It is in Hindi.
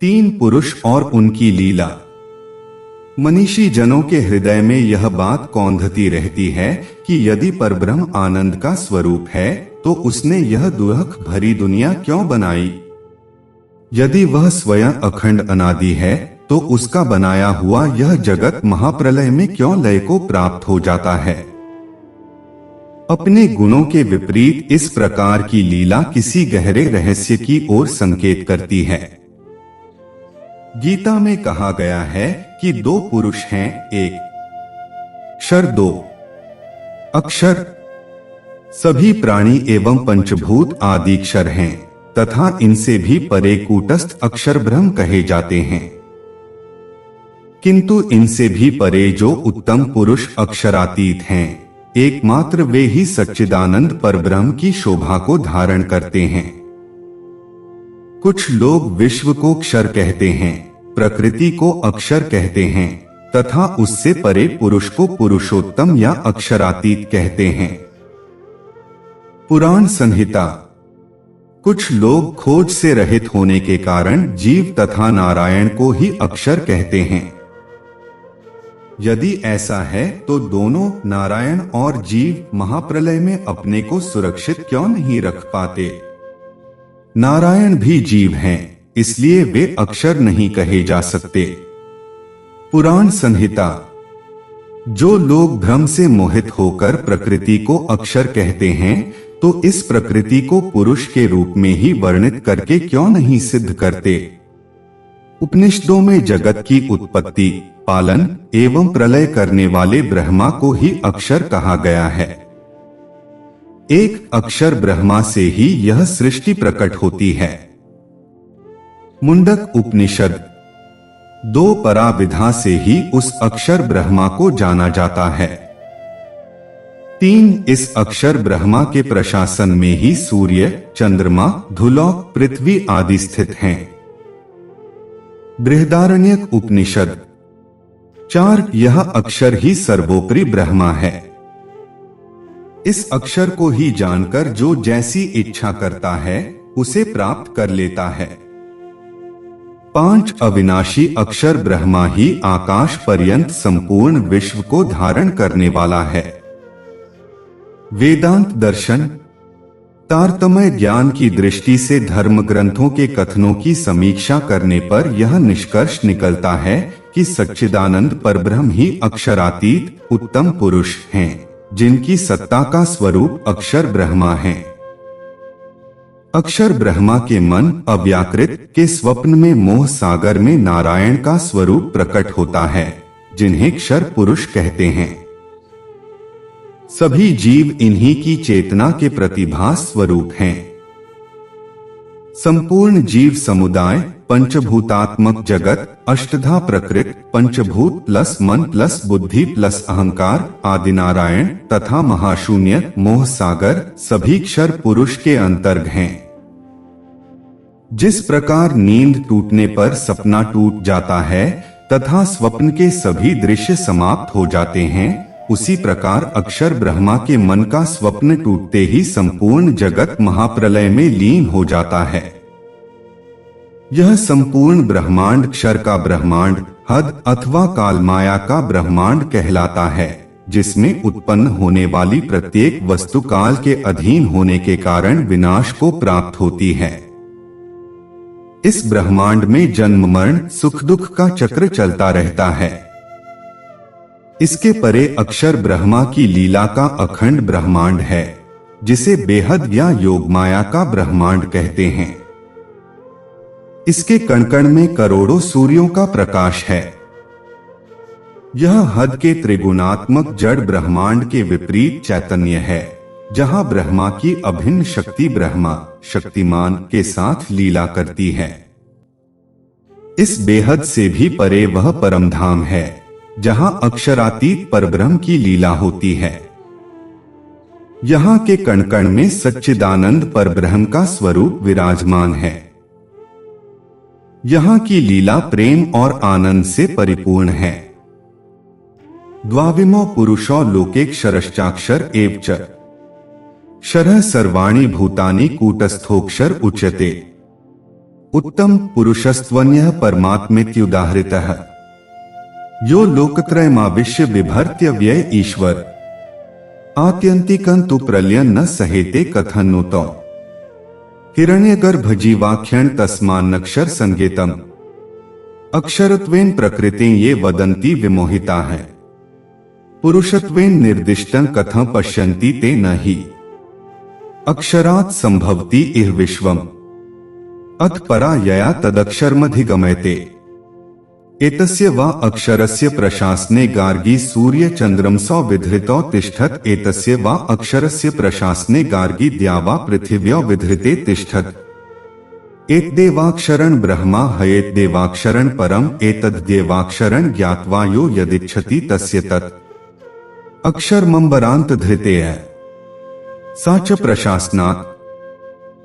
तीन पुरुष और उनकी लीला। मनीषी जनों के हृदय में यह बात कौंधती रहती है कि यदि परब्रह्म आनंद का स्वरूप है तो उसने यह दुख भरी दुनिया क्यों बनाई। यदि वह स्वयं अखंड अनादि है तो उसका बनाया हुआ यह जगत महाप्रलय में क्यों लय को प्राप्त हो जाता है। अपने गुणों के विपरीत इस प्रकार की लीला किसी गहरे रहस्य की ओर संकेत करती है। गीता में कहा गया है कि दो पुरुष हैं, एक क्षर, दो अक्षर। सभी प्राणी एवं पंचभूत आदि क्षर हैं तथा इनसे भी परे कूटस्थ अक्षर ब्रह्म कहे जाते हैं। किंतु इनसे भी परे जो उत्तम पुरुष अक्षरातीत हैं, एकमात्र वे ही सच्चिदानंद परब्रह्म की शोभा को धारण करते हैं। कुछ लोग विश्व को क्षर कहते हैं, प्रकृति को अक्षर कहते हैं तथा उससे परे पुरुष को पुरुषोत्तम या अक्षरातीत कहते हैं। पुराण संहिता। कुछ लोग खोज से रहित होने के कारण जीव तथा नारायण को ही अक्षर कहते हैं। यदि ऐसा है तो दोनों नारायण और जीव महाप्रलय में अपने को सुरक्षित क्यों नहीं रख पाते। नारायण भी जीव हैं, इसलिए वे अक्षर नहीं कहे जा सकते। पुराण संहिता। जो लोग भ्रम से मोहित होकर प्रकृति को अक्षर कहते हैं तो इस प्रकृति को पुरुष के रूप में ही वर्णित करके क्यों नहीं सिद्ध करते। उपनिषदों में जगत की उत्पत्ति, पालन एवं प्रलय करने वाले ब्रह्मा को ही अक्षर कहा गया है। एक अक्षर ब्रह्मा से ही यह सृष्टि प्रकट होती है। मुंडक उपनिषद। दो परा विधा से ही उस अक्षर ब्रह्मा को जाना जाता है। तीन इस अक्षर ब्रह्मा के प्रशासन में ही सूर्य, चंद्रमा, धुलोक, पृथ्वी आदि स्थित हैं। बृहदारण्यक उपनिषद। चार यह अक्षर ही सर्वोपरि ब्रह्मा है। इस अक्षर को ही जानकर जो जैसी इच्छा करता है उसे प्राप्त कर लेता है। पांच अविनाशी अक्षर ब्रह्मा ही आकाश पर्यंत संपूर्ण विश्व को धारण करने वाला है। वेदांत दर्शन। तारतम्य ज्ञान की दृष्टि से धर्म ग्रंथों के कथनों की समीक्षा करने पर यह निष्कर्ष निकलता है कि सच्चिदानंद परब्रह्म ही अक्षरातीत उत्तम पुरुष हैं, जिनकी सत्ता का स्वरूप अक्षर ब्रह्मा है। अक्षर ब्रह्मा के मन अव्याकृत के स्वप्न में मोह सागर में नारायण का स्वरूप प्रकट होता है, जिन्हें क्षर पुरुष कहते हैं। सभी जीव इन्हीं की चेतना के प्रतिभास स्वरूप हैं। संपूर्ण जीव समुदाय, पंचभूतात्मक जगत, अष्टधा प्रकृति, पंचभूत प्लस मन प्लस बुद्धि प्लस अहंकार, आदिनारायण तथा महाशून्य मोह सागर सभी क्षर पुरुष के अंतर्ग हैं। जिस प्रकार नींद टूटने पर सपना टूट जाता है तथा स्वप्न के सभी दृश्य समाप्त हो जाते हैं, उसी प्रकार अक्षर ब्रह्मा के मन का स्वप्न टूटते ही संपूर्ण जगत महाप्रलय में लीन हो जाता है। यह संपूर्ण ब्रह्मांड क्षर का ब्रह्मांड, हद अथवा कालमाया का ब्रह्मांड कहलाता है, जिसमें उत्पन्न होने वाली प्रत्येक वस्तु काल के अधीन होने के कारण विनाश को प्राप्त होती है। इस ब्रह्मांड में जन्म मरण सुख दुख का चक्र चलता रहता है। इसके परे अक्षर ब्रह्मा की लीला का अखंड ब्रह्मांड है, जिसे बेहद या योगमाया का ब्रह्मांड कहते हैं। इसके कण कण में करोड़ों सूर्यों का प्रकाश है। यह हद के त्रिगुणात्मक जड़ ब्रह्मांड के विपरीत चैतन्य है, जहां ब्रह्मा की अभिन्न शक्ति ब्रह्मा शक्तिमान के साथ लीला करती है। इस बेहद से भी परे वह परमधाम है, जहां अक्षरातीत परब्रह्म की लीला होती है। यहाँ के कण कण में सच्चिदानंद परब्रह्म का स्वरूप विराजमान है। यहाँ की लीला प्रेम और आनंद से परिपूर्ण है। द्वाविमो पुरुषो लोके क्षरश्चाक्षर एव च क्षरः सर्वाणि भूतानि कूटस्थोक्षर उच्यते। उत्तम पुरुषस्त्वन्यः परमात्मेत्युदाहृतः यो लोकत्रयमाविश्य बिभर्त्य व्यय ईश्वर आत्यंतिकं तु प्रलयं न सहेते कथन्नुतो हिरण्यगर्भजीवाख्यं तस्मान्नक्षर संगीतम अक्षरत्वेन प्रकृति ये वदन्ति विमोहिता है पुरुषत्वेन निर्दिष्टं कथं पश्यन्ति ते न हि अक्षरात् संभवति इह विश्वम् अथ परा यया तदक्षरमधिगम्यते एतस्य वा अक्षरस्य प्रशासने गार्गी सूर्य चन्द्रमसो विधृतो तिष्ठत् एतस्य वा अक्षरस्य प्रशासने गार्गी द्यावा पृथिव्यो विधृते तिष्ठत् एतद्देवाक्षरं ब्रह्मा हयेद्देवाक्षरं परम् एतद्देवाक्षरं ज्ञात्वा यो यदिच्छति तस्य तत् अक्षरमंबरान्त धृतेय सा च प्रशासनात्